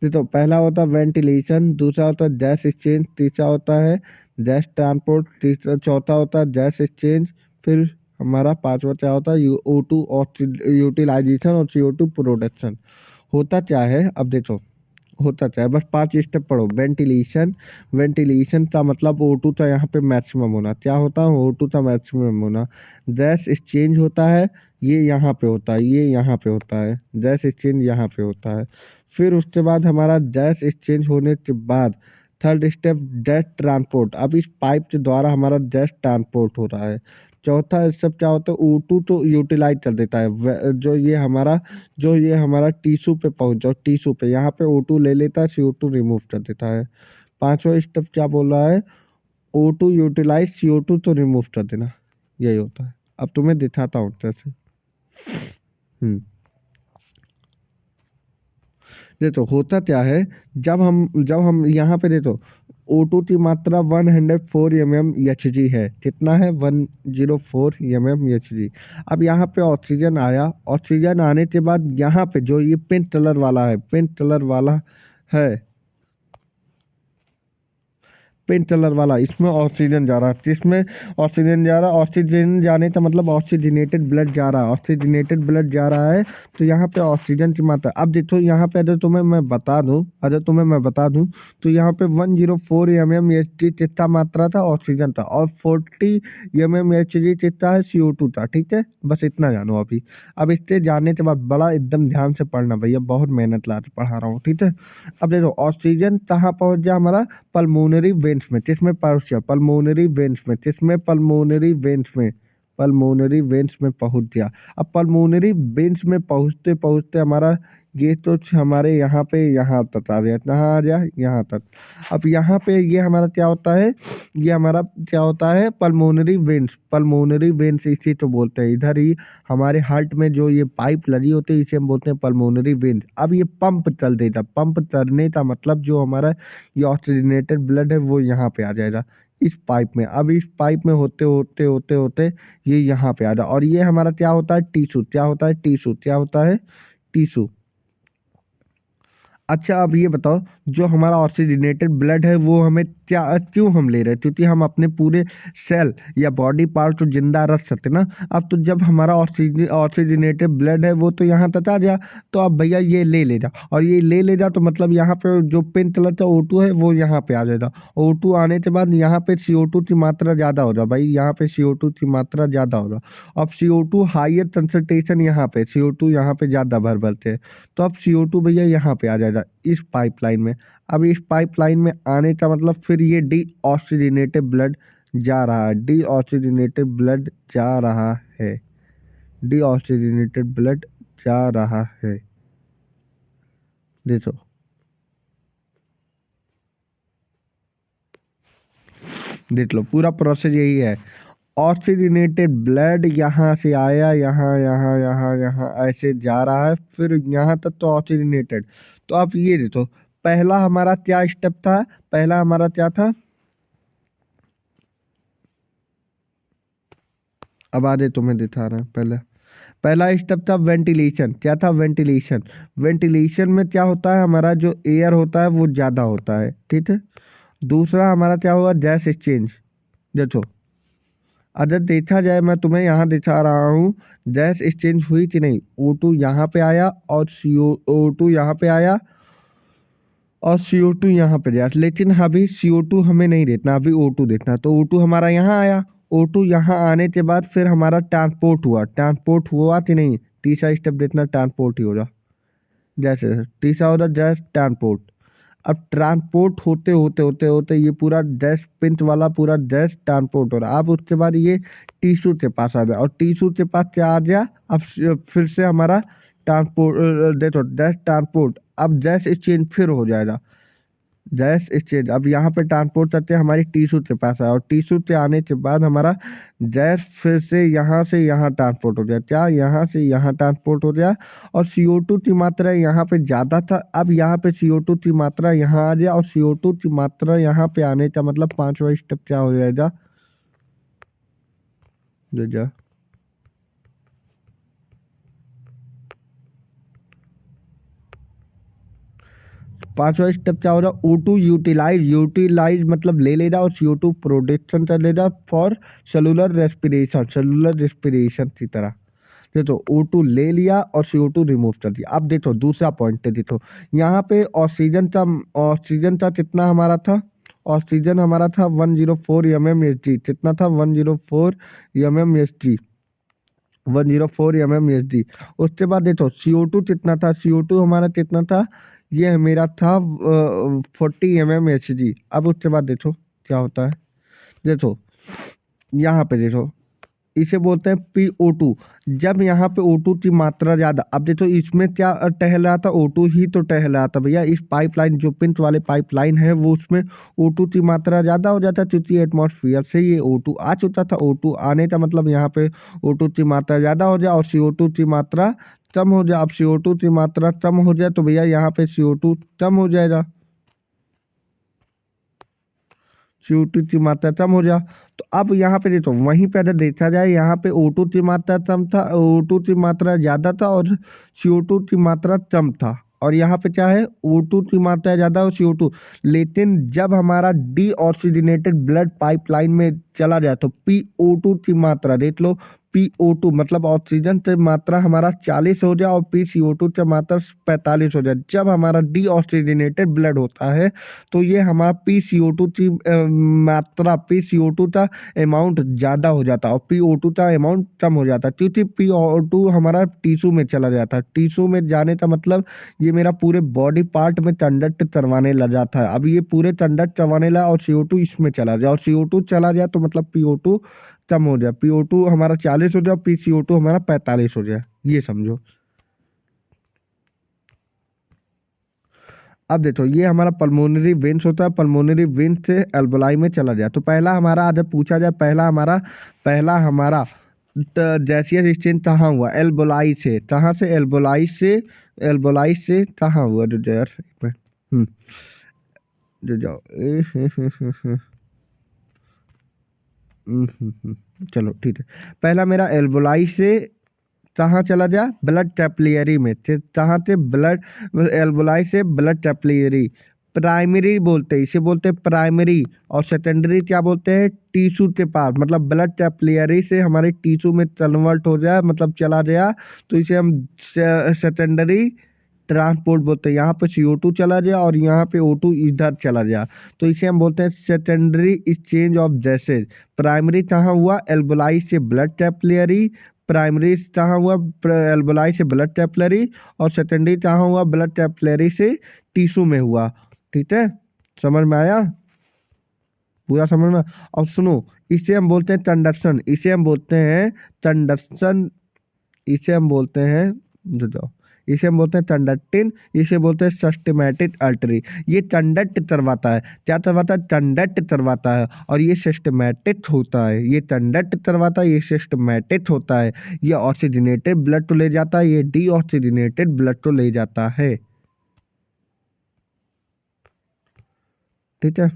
तो पहला होता है वेंटिलेशन, दूसरा होता है गैस एक्सचेंज, तीसरा होता है गैस ट्रांसपोर्ट, तीसरा चौथा होता है गैस एक्सचेंज, फिर हमारा पांचवा क्या होता है, O2 यूटिलाइजेशन और CO2 प्रोडक्शन। होता क्या है, अब देखो, होता क्या है, बस 5 स्टेप पढ़ो। वेंटिलेशन का मतलब O2 का यहाँ पे मैक्सिमम होना। क्या होता है, O2 का मैक्सिमम होना। गैस एक्सचेंज होता है, ये यहाँ पे होता है, ये यहाँ पे होता है, गैस एक्सचेंज यहाँ पे होता है। फिर उसके बाद हमारा गैस एक्सचेंज होने के बाद थर्ड स्टेप गैस ट्रांसपोर्ट। अब इस पाइप के द्वारा हमारा गैस ट्रांसपोर्ट हो रहा है। चौथा स्टेप क्या होता है, O2 तो यूटिलाइज कर देता है, जो ये हमारा टिश्यू पे पहुंच जाओ, टिश्यू पे यहाँ पे O2 ले लेता है, CO2 रिमूव कर देता है। पांचवा स्टेप क्या बोल रहा है, O2 यूटिलाइज, CO2 तो रिमूव कर देना, यही होता है। अब तुम्हें दिखाता हूँ कैसे। देखो होता क्या है, जब हम यहाँ पे देखो O2 की मात्रा 104 mmHg है। कितना है? 104 mmHg। अब यहाँ पे ऑक्सीजन आया, ऑक्सीजन आने के बाद यहाँ पे जो ये पिंक कलर वाला है, पिंक कलर वाला है, पिंक कलर वाला, इसमें ऑक्सीजन जा रहा है। किसमें ऑक्सीजन जा रहा है? ऑक्सीजन जाने का मतलब ऑक्सीजनेटेड ब्लड जा रहा है, ऑक्सीजनेटेड ब्लड जा रहा है। तो यहाँ पे ऑक्सीजन की मात्रा, अब देखो यहाँ पे अगर तुम्हें मैं बता दूं तो यहाँ पे 104 mmHg कितना मात्रा था? ऑक्सीजन था। और 40 mmHg कितना है? CO2 था। ठीक है, बस इतना जानो अभी। अब इससे जानने के बाद बड़ा एकदम ध्यान से पढ़ना भैया, बहुत मेहनत ला के पढ़ा रहा हूँ। ठीक है, अब देखो ऑक्सीजन कहाँ पहुँच गया हमारा? पल्मोनरी वेन्स में। किसमें पहुंच गया? पल्मोनरी वेन्स में। किसमें? पल्मोनरी वेन्स में। पल्मोनरी वेन्स में पहुंच गया। अब पल्मोनरी वेन्स में पहुंचते पहुंचते हमारा ये तो हमारे यहाँ पे यहाँ तक आ गया। कहाँ आ गया? यहाँ तक। अब यहाँ पे ये हमारा क्या होता है? ये हमारा क्या होता है? Pulmonary veins. पल्मोनरी वेन्स इसी तो बोलते हैं। इधर ही हमारे हार्ट में जो ये पाइप लगी होती है, इसे हम बोलते हैं पल्मोनरी वेन्स। अब ये पंप चल देगा। पंप चलने का मतलब जो हमारा ये ऑक्सीजनेटेड ब्लड है वो यहाँ पे आ जाएगा इस पाइप में। अब इस पाइप में होते होते होते होते ये यहाँ पे आ जाए, और ये हमारा क्या होता है? टिश्यू। क्या होता है? टिश्यू। क्या होता है? टिश्यू। अच्छा अब ये बताओ, जो हमारा ऑक्सीजनेटेड ब्लड है वो हमें क्या, क्यों हम ले रहे हैं? क्योंकि हम अपने पूरे सेल या बॉडी पार्ट को जिंदा रख सकते ना। अब तो जब हमारा ऑक्सीजनेटेड ब्लड है वो तो यहाँ तक आ गया, तो अब भैया ये ले लेगा, और ये ले लेगा तो मतलब यहाँ पे जो पिंक कलर का O2 है वो यहाँ पे आ जाएगा। O2 आने के बाद यहाँ पे CO2 की मात्रा ज़्यादा होगा भाई, यहाँ पे CO2 की मात्रा ज़्यादा होगा। अब CO2 हाइयर कंसंट्रेशन यहाँ पे, CO2 यहाँ पे ज़्यादा भर भरते हैं, तो अब CO2 भैया यहाँ पे आ जाएगा इस पाइपलाइन में। अब इस पाइपलाइन में आने का मतलब फिर ये डीऑक्सीजनेटेड ब्लड जा रहा है, डीऑक्सीजनेटेड ब्लड जा रहा है, डीऑक्सीजनेटेड ब्लड जा रहा है। देखो देख लो, पूरा प्रोसेस यही है। ऑक्सीजनेटेड ब्लड यहाँ से आया, यहाँ यहाँ यहाँ यहाँ ऐसे जा रहा है, फिर यहाँ तक तो ऑक्सीजनेटेड। तो आप ये देखो, पहला हमारा क्या स्टेप था? पहला हमारा क्या था? अब आगे तुम्हें दिखा रहा है। पहला स्टेप था वेंटिलेशन। क्या था? वेंटिलेशन। वेंटिलेशन में क्या होता है? हमारा जो एयर होता है वो ज़्यादा होता है। ठीक है, दूसरा हमारा क्या हुआ? Gas exchange. देखो अगर देखा जाए, मैं तुम्हें यहाँ दिखा रहा हूँ, गैस एक्सचेंज हुई कि नहीं? O2 यहाँ पे आया और O2 यहाँ पे आया और CO2 यहाँ पे गया, लेकिन अभी CO2 हमें नहीं देखना, अभी O2 देखना। तो O2 हमारा यहाँ आया, O2 यहाँ आने के बाद फिर हमारा ट्रांसपोर्ट हुआ। ट्रांसपोर्ट हुआ कि नहीं? तीसरा स्टेप देखना, ट्रांसपोर्ट ही होगा। जैसे तीसरा होगा गैस ट्रांसपोर्ट। अब ट्रांसपोर्ट होते होते होते होते ये पूरा गैस पिंच वाला पूरा गैस ट्रांसपोर्ट हो रहा है। अब उसके बाद ये टिश्यू के पास आ गया, और टिश्यू के पास क्या आ गया? अब फिर से हमारा ट्रांसपोर्ट, देखो गैस ट्रांसपोर्ट, अब गैस एक्सचेंज फिर हो जाएगा। गैस एक्सचेंज अब यहाँ पे ट्रांसपोर्ट करते हैं हमारी टिश्यू के पास आया, और टिश्यू के आने के बाद हमारा गैस फिर से यहाँ ट्रांसपोर्ट हो गया। क्या? यहाँ से यहाँ ट्रांसपोर्ट हो गया, और CO2 की मात्रा यहाँ पे ज़्यादा था। अब यहाँ पे CO2 की मात्रा यहाँ आ गया, और CO2 की मात्रा यहाँ पे आने का मतलब पांचवा स्टेप क्या हो जाएगा? जो जा पांचवा स्टेप क्या हो रहा? O2 यूटिलाइज मतलब ले लेगा, और CO2 प्रोडक्शन कर लेगा फॉर सेलुलर रेस्पिरेशन की तरह। देखो O2 ले लिया और CO2 रिमूव कर दिया। अब देखो दूसरा पॉइंट है, देखो यहाँ पे ऑक्सीजन था कितना हमारा था? ऑक्सीजन हमारा था 104 mmHg। कितना था? 104 mmHg, 104 mmHg। उसके बाद देखो CO2 कितना था? CO2 हमारा कितना था? ये मेरा था 40 mmHg। अब उसके बाद देखो क्या होता है। देखो यहाँ पे देखो, इसे बोलते हैं PO2। जब यहाँ पे O2 की मात्रा ज़्यादा, अब देखो इसमें क्या टहल रहा था, O2 ही तो टहल रहा था भैया। इस पाइपलाइन जो पिंच वाले पाइपलाइन है वो उसमें O2 की मात्रा ज़्यादा हो जाता है, क्योंकि एटमॉस्फेयर से ये O2 आ चुका था। O2 आने का मतलब यहाँ पे O2 की मात्रा ज़्यादा हो जाए और CO2 की मात्रा कम हो जाए। अब CO2 की मात्रा कम हो जाए तो भैया यहाँ पे CO2 कम हो जाएगा, CO2 की मात्रा कम हो जा। तो अब यहाँ पे देखो, वहीं पे अगर देखा जाए यहाँ पे O2 की मात्रा कम था, O2 की मात्रा ज़्यादा था और CO2 की मात्रा कम था। और यहाँ पे क्या है, O2 की मात्रा ज़्यादा और CO2। लेकिन जब हमारा डीऑक्सीजनेटेड ब्लड पाइपलाइन में चला जाए तो PO2 की मात्रा देख लो, PO2 मतलब ऑक्सीजन की मात्रा हमारा 40 हो जाए और PCO2 की मात्रा 45 हो जाए। जब हमारा डीऑक्सीजनेटेड ब्लड होता है तो ये हमारा PCO2 की मात्रा, PCO2 का अमाउंट ज़्यादा हो जाता है और PO2 का अमाउंट कम हो जाता है, क्योंकि PO2 हमारा टिश्यू में चला जाता है। टिश्यू में जाने का मतलब ये मेरा पूरे बॉडी पार्ट में कंडक्ट करवाने लग जाता है। अब ये पूरे कंडक्ट करवाने लगा और CO2 इसमें चला जाए, और CO2 चला जाए तो मतलब PO2 कम हो जाए। PO2 हमारा 40 हो जाए, PCO2 हमारा 45 हो जाए, ये समझो। अब देखो ये हमारा पल्मोनरी वेन्स होता है, पल्मोनरी वेन्स से एल्बोलाई में चला जाए। तो पहला हमारा, जब पूछा जाए पहला हमारा गैसियस एक्सचेंज कहाँ हुआ, एल्बोलाई से। कहाँ से, एल्बोलाई से कहाँ हुआ, जो यार एक मिनट, जो जाओ चलो ठीक है। पहला मेरा एल्बोलाई से कहाँ चला गया, ब्लड कैपिलरी में। कहाँ से, ब्लड एल्बोलाई से ब्लड कैपिलरी। प्राइमरी बोलते हैं, इसे बोलते हैं प्राइमरी। और सेकेंडरी क्या बोलते हैं, टिश्यू के पास, मतलब ब्लड कैपिलरी से हमारे टिश्यू में कन्वर्ट हो जाए, मतलब चला गया, तो इसे हम सेकेंडरी ट्रांसपोर्ट बोलते हैं। यहाँ पे CO2 चला गया और यहाँ पे O2 इधर चला गया, तो इसे हम बोलते हैं secondary exchange of gases. Primary कहाँ हुआ, एल्बोलाई से ब्लड कैपिलरी। प्राइमरी कहाँ हुआ, एल्बोलाई से ब्लड कैपिलरी। और सेकेंडरी कहाँ हुआ, ब्लड कैपिलरी से टिश्यू में हुआ। ठीक है, समझ में आया, पूरा समझ में। अब सुनो, इसे हम बोलते हैं कंडक्शन, इसे हम बोलते हैं कंडक्शन, इसे हम बोलते हैं, जो जाओ, इसे हम बोलते हैं कंडक्टिन, इसे बोलते हैं सिस्टेमैटिक आर्टरी। ये कंडक्ट करवाता है, क्या करवाता है, कंडक्ट करवाता है। और ये सिस्टेमैटिक होता है, ये कंडक्ट करवाता है, ये सिस्टेमैटिक होता है। ये ऑक्सीजनेटेड ब्लड को ले जाता है, ये डीऑक्सीजनेटेड ब्लड को ले जाता है। ठीक है,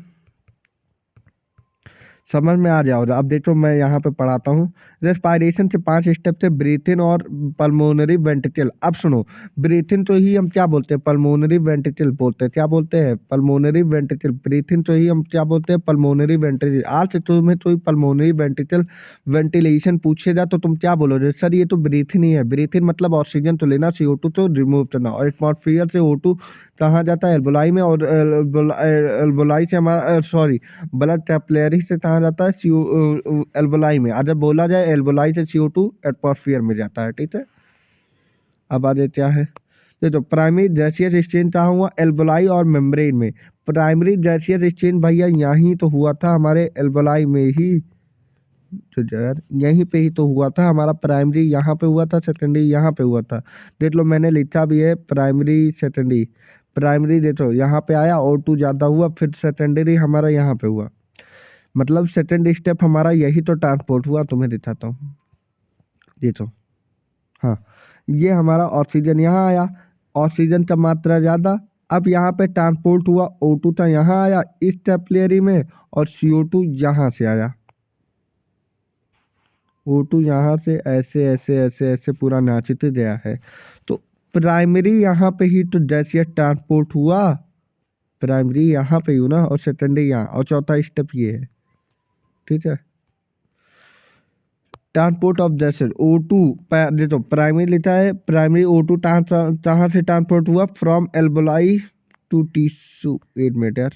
समझ में आ जाओ। अब देखो मैं यहाँ पे पढ़ाता हूँ। रेस्पायरेशन के 5 स्टेप थे, ब्रीथ इन और पल्मोनरी वेंट्रिकल। अब सुनो, ब्रीथ इन तो ही हम क्या बोलते हैं, पल्मोनरी वेंट्रिकल बोलते हैं। क्या बोलते हैं, पल्मोनरी वेंट्रिकल। ब्रीथ इन तो ही हम क्या बोलते हैं, पल्मोनरी वेंट्रिकल। आज से तुम्हें तो पल्मोनरी वेंट्रिकल वेंटिलेशन पूछेगा तो तुम क्या बोलोगे, सर ये तो ब्रीथ इन ही है। ब्रीथ इन मतलब ऑक्सीजन तो लेना, CO2 तो रिमूव करना। और एटमॉस्फेयर से O2 कहाँ जाता है, एल्बोलाई में। और एल्बोलाई से हमारा, सॉरी, ब्लड कैपिलरी से कहाँ जाता है, एल्बोलाई में। अगर बोला जाए एल्बोलाई से CO2 एटमॉस्फेयर में जाता है। ठीक है, अब आगे क्या है, तो प्राइमरी गैसियस एक्सचेंज कहाँ हुआ, एल्बोलाई और मेम्ब्रेन में। प्राइमरी गैसियस एक्सचेंज भैया यहाँ तो हुआ था, हमारे एल्बोलाई में ही। तो यार यहीं पे ही तो हुआ था हमारा, प्राइमरी यहाँ पे हुआ था, सेकेंडरी यहाँ पे हुआ था। देख लो मैंने लिखा भी है, प्राइमरी सेकेंडरी। प्राइमरी देखो यहाँ पे आया, O2 ज़्यादा हुआ, फिर सेकेंडरी हमारा यहाँ पे हुआ, मतलब सेकेंड स्टेप हमारा यही तो ट्रांसपोर्ट हुआ। तुम्हें दिखाता हूँ, देखो, हाँ, ये हमारा ऑक्सीजन यहाँ आया, ऑक्सीजन का मात्रा ज़्यादा। अब यहाँ पे ट्रांसपोर्ट हुआ, O2 था यहाँ आया इस कैपिलरी में, और CO2 यहाँ से आया। O2 यहाँ से ऐसे ऐसे ऐसे ऐसे पूरा नाचित गया है। तो प्राइमरी यहाँ पे ही तो गैसियस ट्रांसपोर्ट हुआ, प्राइमरी यहाँ पे ही हुआ ना, और सेकेंडरी यहाँ, और चौथा स्टेप ये है। ठीक है, ट्रांसपोर्ट ऑफ गैसेज O2, देखो प्राइमरी लिखा है, प्राइमरी O2 कहाँ से ट्रांसपोर्ट हुआ, फ्रॉम एल्बोलाई टू टिश्यू। 8 मिनट यार,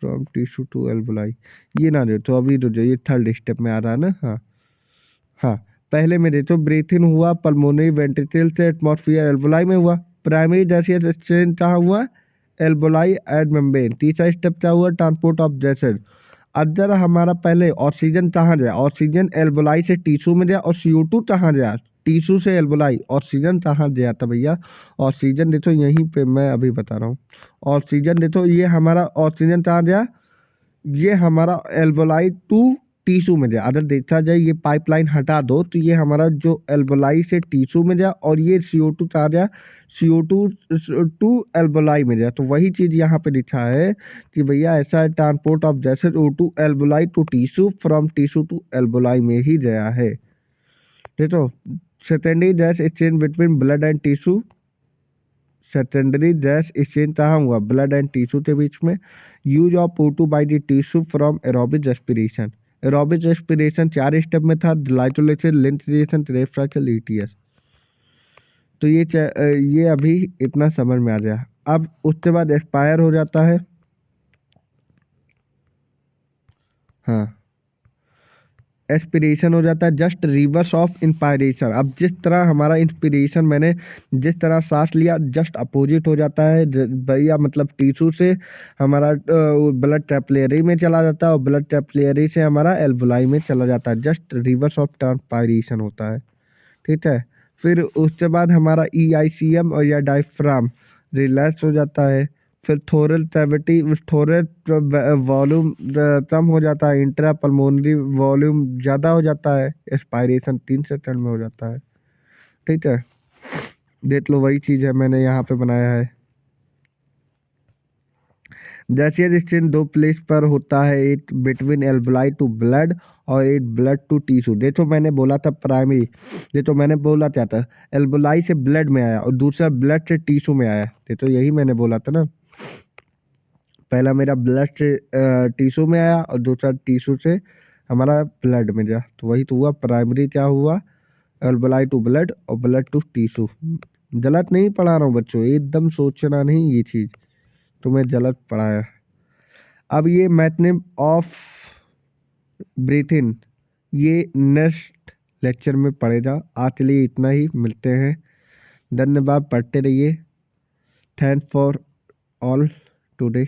फ्रॉम टिश्यू टू एल्बोलाई, ये ना दे तो अभी तो जो ये थर्ड स्टेप में आ रहा है ना। हाँ हाँ, पहले में देखो ब्रीथ इन हुआ, पल्मोनरी वेंट्रिकल से एटमॉस्फेयर एल्बोलाई में हुआ। प्राइमरी गैसियस एक्सचेंज कहाँ हुआ, एल्बोलाई एंड मेम्ब्रेन। तीसरा स्टेप क्या हुआ, ट्रांसपोर्ट ऑफ गैसेज। अदर हमारा पहले ऑक्सीजन कहाँ गया, ऑक्सीजन एल्बोलाई से टिश्यू में गया, और CO2 कहाँ गया, टिश्यू से एल्बोलाई। ऑक्सीजन कहाँ गया था भैया, ऑक्सीजन देखो यहीं पे मैं अभी बता रहा हूँ। ऑक्सीजन देखो ये हमारा ऑक्सीजन कहाँ गया, ये हमारा एल्बोलाई टू टिश्यू में गया। अगर देखा जाए ये पाइपलाइन हटा दो तो ये हमारा जो एल्बोलाई से टिश्यू में गया, और ये CO2 कहाँ गया, CO2 टू एल्बोलाई में गया। तो वही चीज़ यहाँ पे लिखा है कि भैया ऐसा है, ट्रांसपोर्ट ऑफ जैसे O2 एल्बोलाई to tissue from tissue to एल्बोलाई में ही गया है। देखो secondary gas exchange between blood and tissue, secondary gas exchange कहाँ हुआ, ब्लड एंड टिश्यू के बीच में। Use of O2 by the tissue from aerobic respiration, aerobic respiration 4 step में था, ग्लाइकोलाइसिस, लिंथेशन, क्रेब्स साइकिल, ETS। तो ये अभी इतना समझ में आ गया। अब उसके बाद एक्सपायर हो जाता है। हाँ, एक्सपिरेशन हो जाता है, जस्ट रिवर्स ऑफ इंस्पायरेशन। अब जिस तरह हमारा इंस्पिरेशन, मैंने जिस तरह सांस लिया, जस्ट अपोजिट हो जाता है भैया, मतलब टिश्यू से हमारा ब्लड कैपिलरी में चला जाता है, और ब्लड कैपिलरी से हमारा एल्बुलाई में चला जाता है, जस्ट रिवर्स ऑफ ट्रांसपायरेशन होता है। ठीक है, फिर उसके बाद हमारा EICM और या डायफ्राम रिलैक्स हो जाता है। फिर थोरल कैविटी, थोरल वॉल्यूम कम हो जाता है, इंट्रा पल्मोनरी वॉल्यूम ज़्यादा हो जाता है, एक्सपायरेशन 3 सेकंड में हो जाता है। ठीक है, देख लो वही चीज़ है मैंने यहाँ पे बनाया है। गैसियस एक्सचेंज 2 प्लेस पर होता है, एक बिटवीन एल्बुलाई टू ब्लड और एक ब्लड टू टिश्यू। देखो मैंने बोला था प्राइमरी, देखो मैंने बोला क्या था, एल्बुलाई से ब्लड में आया और दूसरा ब्लड से टिश्यू में आया। देखो यही मैंने बोला था ना, पहला मेरा ब्लड से टिश्यू में आया और दूसरा टिश्यू से हमारा ब्लड में गया। तो वही तो हुआ, प्राइमरी क्या हुआ, एल्बुलाई टू ब्लड और ब्लड टू टिश्यू। गलत नहीं पढ़ा रहा हूँ बच्चों, एकदम सोचना नहीं ये चीज़, तुम्हें गलत पढ़ाया। अब ये मैथनेम ऑफ ब्रीथ इन, ये नेक्स्ट लेक्चर में पढ़ेगा। आज के लिए इतना ही, मिलते हैं, धन्यवाद, पढ़ते रहिए। Thanks for all today.